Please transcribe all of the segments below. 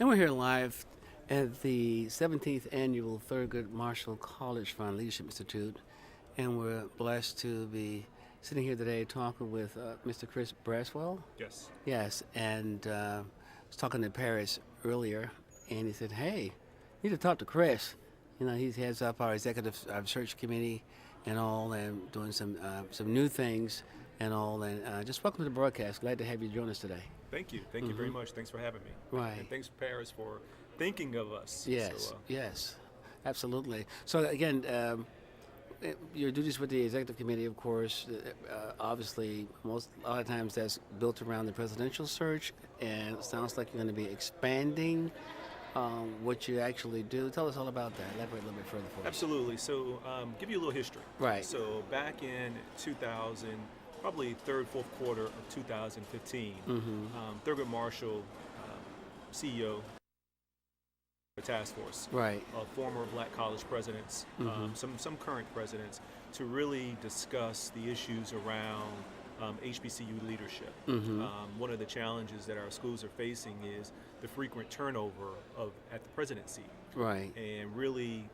And we're here live at the 17th annual Thurgood Marshall College Fund Leadership Institute. And we're blessed to be sitting here today talking with Mr. Chris Braswell. Yes. Yes, and I was talking to Paris earlier, and he said, hey, you need to talk to Chris. You know, he heads up our executive search committee and all, and doing some new things and all. And just welcome to the broadcast. Glad to have you join us today. Thank you. Thank you very much. Thanks for having me. Right. And thanks, Paris, for thinking of us. Yes, So, yes, absolutely. So again, your duties with the executive committee, of course, obviously, a lot of times that's built around the presidential search, and it sounds like you're going to be expanding what you actually do. Tell us all about that. Elaborate a little bit further for us. absolutely. So, give you a little history. Right. So, back in 2000, probably third, fourth quarter of 2015, Thurgood Marshall, CEO, the task force, Right. former black college presidents, some current presidents, to really discuss the issues around HBCU leadership. One of the challenges that our schools are facing is the frequent turnover at the presidency, Right. and really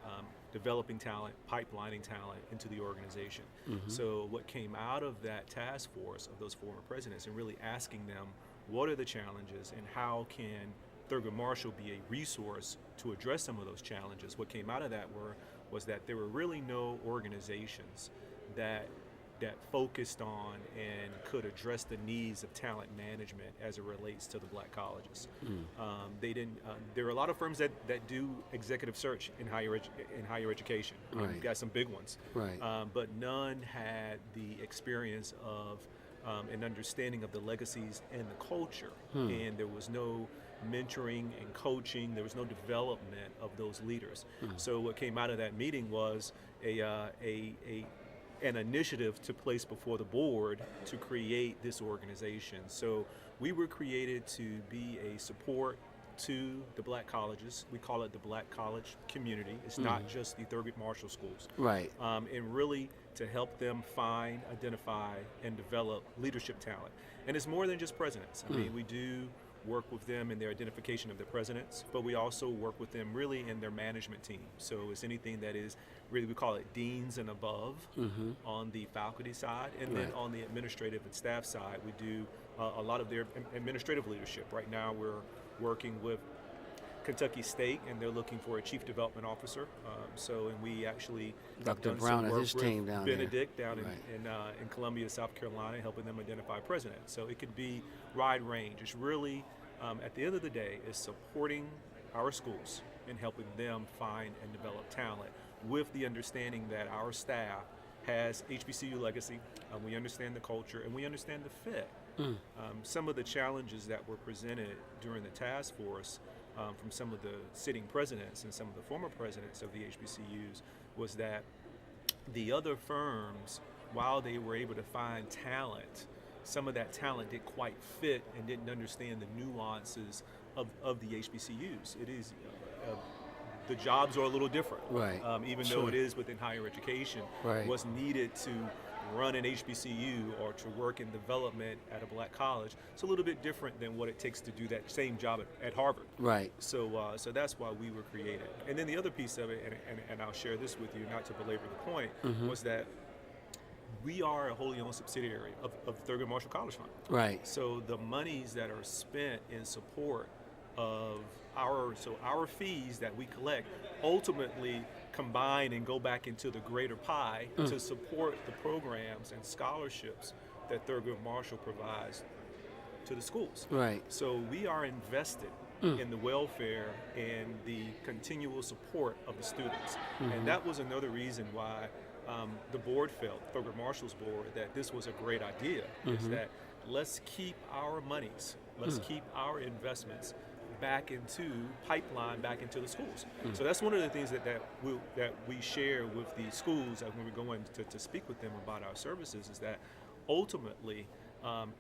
developing talent, pipelining talent into the organization. So what came out of that task force of those former presidents, and really asking them, what are the challenges and how can Thurgood Marshall be a resource to address some of those challenges? What came out of that was that there were really no organizations that focused on and could address the needs of talent management as it relates to the black colleges. They didn't. There are a lot of firms that do executive search in higher education. Right. We've got some big ones, Right. but none had the experience of an understanding of the legacies and the culture. And there was no mentoring and coaching. There was no development of those leaders. So what came out of that meeting was an initiative to place before the board to create this organization. So we were created to be a support to the black colleges. We call it the black college community. It's not just the Thurgood Marshall schools. Right. And really to help them find, identify, and develop leadership talent. And it's more than just presidents. I mean, we do work with them in their identification of their presidents, but we also work with them really in their management team. So it's anything that is really, we call it deans and above on the faculty side, and then Right. on the administrative and staff side, we do a lot of their administrative leadership. Right now we're working with Kentucky State, and they're looking for a chief development officer. And we actually have Dr. done Brown some and work his with team down there. Benedict down Right. in Columbia, South Carolina, helping them identify presidents. So it could be wide range. It's really, at the end of the day, is supporting our schools and helping them find and develop talent, with the understanding that our staff has HBCU legacy, we understand the culture, and we understand the fit. Some of the challenges that were presented during the task force from some of the sitting presidents and some of the former presidents of the HBCUs was that the other firms, while they were able to find talent, some of that talent didn't quite fit and didn't understand the nuances of the HBCUs. It is the jobs are a little different, Right. even Sure. though it is within higher education. Right. What's needed to run an HBCU or to work in development at a black college, it's a little bit different than what it takes to do that same job at Harvard. Right. So that's why we were created. And then the other piece of it, and I'll share this with you, not to belabor the point, was that we are a wholly owned subsidiary of Thurgood Marshall College Fund. Right. So the monies that are spent in support of our fees that we collect ultimately combine and go back into the greater pie to support the programs and scholarships that Thurgood Marshall provides to the schools. Right. So we are invested in the welfare and the continual support of the students. And that was another reason why the board felt, Thurgood Marshall's board, that this was a great idea, is that let's keep our monies, let's keep our investments back into the schools. So that's one of the things that we share with the schools when we go in to speak with them about our services, is that ultimately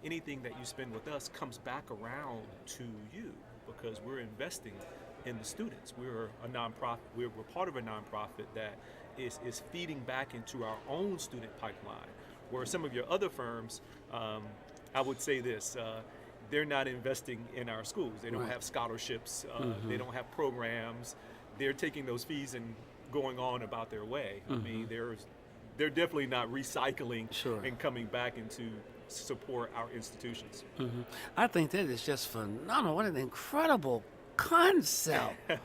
anything that you spend with us comes back around to you, because we're investing in the students. We're a nonprofit. We're part of a nonprofit that is feeding back into our own student pipeline, where some of your other firms, I would say this, they're not investing in our schools. They don't Right. have scholarships. They don't have programs. They're taking those fees and going on about their way. I mean, they're definitely not recycling Sure. and coming back into support our institutions. I think that is just phenomenal. What an incredible concept. Thank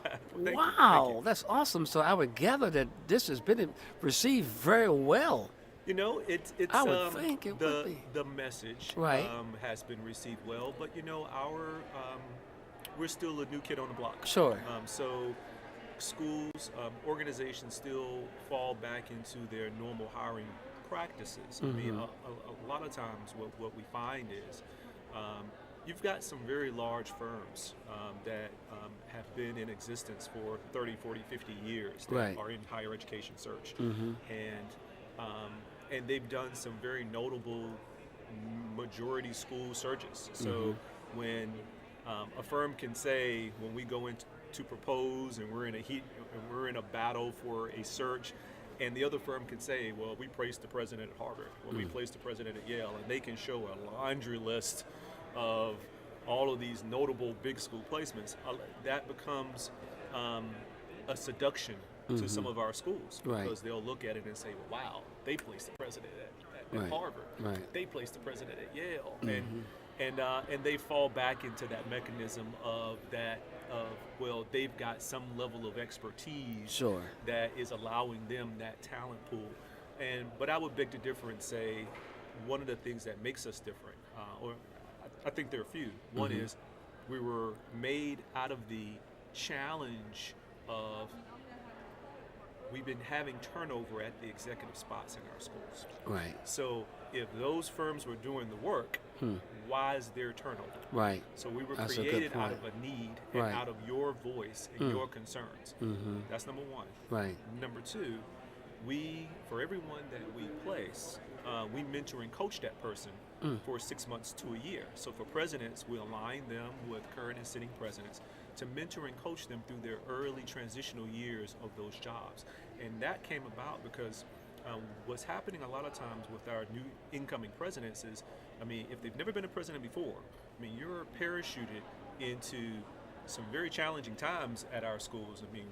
you. Wow, that's awesome. So I would gather that this has been received very well. You know, it's I would think it the would be. the message Right. has been received well, but you know, we're still a new kid on the block. Sure. So schools, organizations still fall back into their normal hiring practices. I mean, a lot of times what we find is you've got some very large firms that have been in existence for 30, 40, 50 years that Right. are in higher education search. And they've done some very notable majority school searches. So when a firm can say, when we go in to propose and we're in a battle for a search, and the other firm can say, well, we placed the president at Harvard, or we placed the president at Yale, and they can show a laundry list of all of these notable big school placements, that becomes a seduction to some of our schools, Right. because they'll look at it and say, well, wow, they placed the president at Right. Harvard, Right. they placed the president at Yale, and they fall back into that mechanism of well, they've got some level of expertise Sure. that is allowing them that talent pool. But I would beg to differ and say one of the things that makes us different, or I think there are a few. One is we were made out of the challenge of we've been having turnover at the executive spots in our schools. Right. So if those firms were doing the work, why is there turnover? Right. So we were That's a good created out point. of a need and Right. out of your voice and your concerns. That's number one. Right. Number two, for everyone that we place, we mentor and coach that person for 6 months to a year. So for presidents, we align them with current and sitting presidents to mentor and coach them through their early transitional years of those jobs. And that came about because what's happening a lot of times with our new incoming presidents is, I mean, if they've never been a president before, I mean, you're parachuted into some very challenging times at our schools. I mean,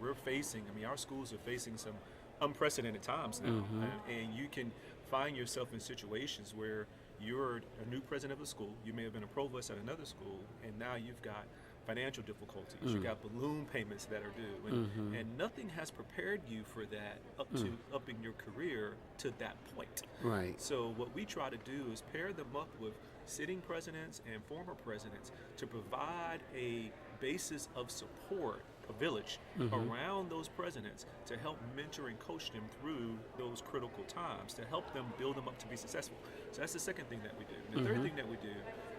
our schools are facing some unprecedented times now. And you can find yourself in situations where you're a new president of a school, you may have been a provost at another school, and now you've got financial difficulties, you've got balloon payments that are due, and nothing has prepared you for that up in your career to that point. Right. So what we try to do is pair them up with sitting presidents and former presidents to provide a basis of support, a village around those presidents to help mentor and coach them through those critical times, to help them build them up to be successful. So that's the second thing that we do. And the third thing that we do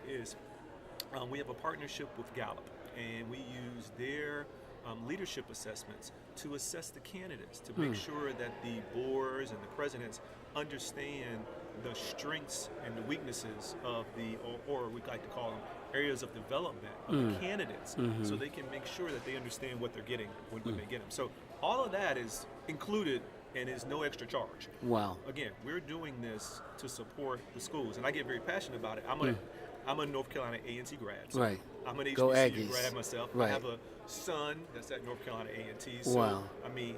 is we have a partnership with Gallup, and we use their leadership assessments to assess the candidates, to make sure that the boards and the presidents understand the strengths and the weaknesses of or we like to call them areas of development of the candidates, so they can make sure that they understand what they're getting when they get them. So all of that is included and is no extra charge. Wow. Again, we're doing this to support the schools, and I get very passionate about it. I'm a North Carolina A&T grad. So Right. I'm an Go HBCU Aggies. grad myself. Right. I have a son that's at North Carolina A&T. So, Wow. I mean,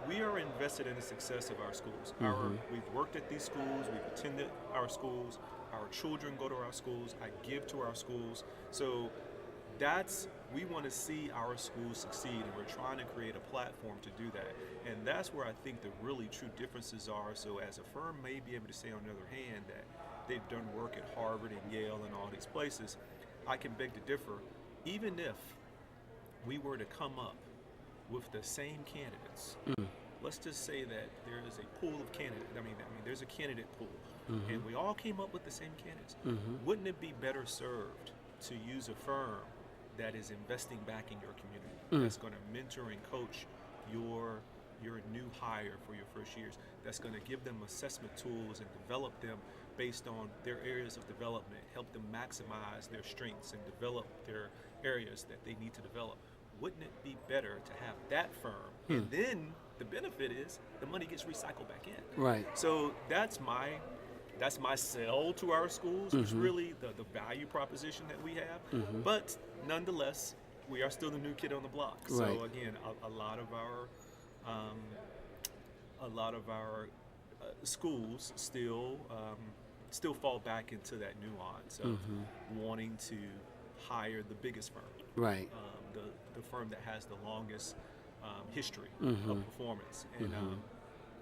we are invested in the success of our schools. We've worked at these schools. We've attended our schools. Our children go to our schools. I give to our schools. So we want to see our schools succeed, and we're trying to create a platform to do that. And that's where I think the really true differences are. So as a firm may be able to say, on the other hand, that they've done work at Harvard and Yale and all these places, I can beg to differ. Even if we were to come up with the same candidates, let's just say that there is a pool of candidates. I mean, there's a candidate pool, and we all came up with the same candidates. Wouldn't it be better served to use a firm that is investing back in your community, that's going to mentor and coach your new hire for your first years, that's going to give them assessment tools and develop them based on their areas of development, help them maximize their strengths and develop their areas that they need to develop? Wouldn't it be better to have that firm? And then the benefit is the money gets recycled back in. Right. So that's my that's my sell to our schools. It's really the value proposition that we have. But nonetheless, we are still the new kid on the block. So Right. again, a lot of our schools still fall back into that nuance of wanting to hire the biggest firm, Right. the firm that has the longest history of performance. And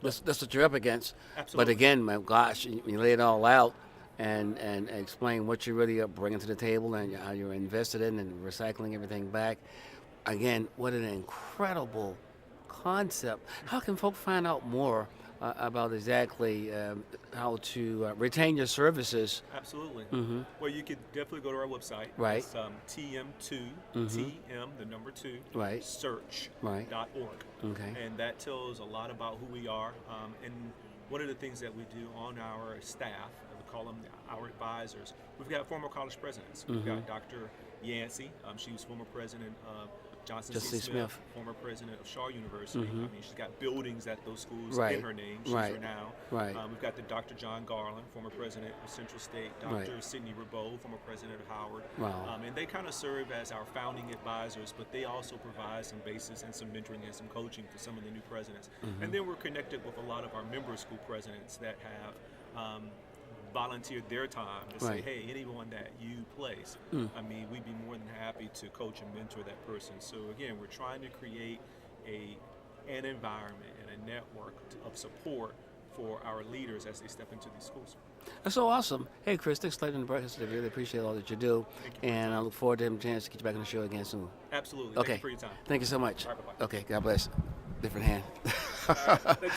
That's what you're up against. But Absolutely. again, my gosh, you lay it all out and explain what you really are bringing to the table and how you're invested in and recycling everything back. Again, what an incredible concept. How can folk find out more about exactly how to retain your services? Absolutely. Well, you could definitely go to our website. Right. It's TM2, TM, the number 2, Right. search.org. Right. Okay. And that tells a lot about who we are. And one of the things that we do on our staff, we call them our advisors, we've got former college presidents. We've got Dr. Yancey. She was former president of Johnson C. Smith, former president of Shaw University. I mean, she's got buildings at those schools Right. in her name. She's Right. renowned. Right. We've got the Dr. John Garland, former president of Central State. Dr. Right. Sidney Rabeau, former president of Howard. Wow. And they kind of serve as our founding advisors, but they also provide some basis and some mentoring and some coaching for some of the new presidents. And then we're connected with a lot of our member school presidents that have volunteered their time to say, Right. hey, anyone that you place, I mean, we'd be more than happy to coach and mentor that person. So again, we're trying to create an environment and a network of support for our leaders as they step into these schools. That's so awesome. Hey, Chris, thanks for letting the breakfast. I really appreciate all that you do. And I look forward to having a chance to get you back on the show again soon. Absolutely. Okay. Thank you for your time. Thank you so much. All right, bye-bye. Okay, God bless. Different hand. All right. Thank you.